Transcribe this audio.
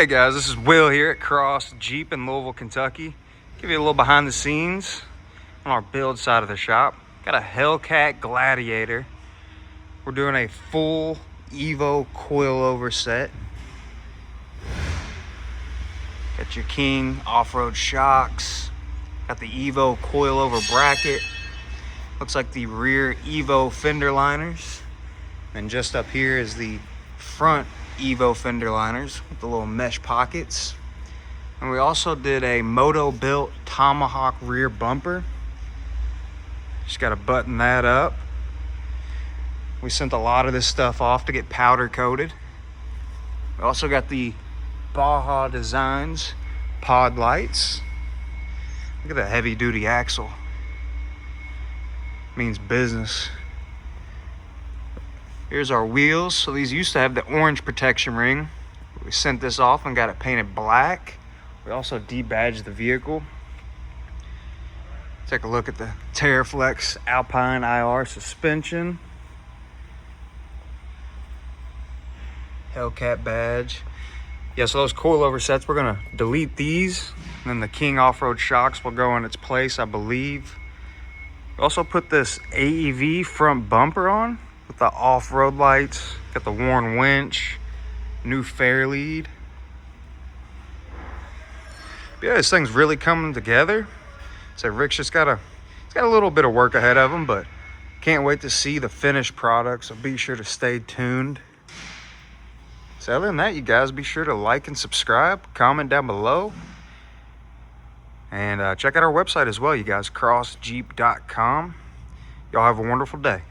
Hey guys, this is Will here at Cross Jeep in Louisville, Kentucky. Give you a little behind the scenes on our build side of the shop. Got a Hellcat Gladiator. We're doing a full EVO coilover set. Got your King off-road shocks. Got the EVO coilover bracket. Looks like the rear EVO fender liners. And just up here is the front EVO fender liners with the little mesh pockets. And we also did a Motobilt Tomahawk rear bumper. Just got to button that up. We sent a lot of this stuff off to get powder coated. We also got the Baja Designs pod lights. Look at that heavy duty axle. Means business. Here's our wheels. So these used to have the orange protection ring. We sent this off and got it painted black. We also debadged the vehicle. Take a look at the Terraflex Alpine IR suspension. Hellcat badge. Yeah, so those coilover sets, we're gonna delete these. And then the King off-road shocks will go in its place, I believe. We also put this AEV front bumper on with the off-road lights. Got the worn winch, new fair lead. But yeah, this thing's really coming together. So Rick's just got a little bit of work ahead of him, but can't wait to see the finished product. So be sure to stay tuned. So other than that, you guys be sure to like and subscribe, comment down below, and check out our website as well, you guys, crossjeep.com. Y'all have a wonderful day.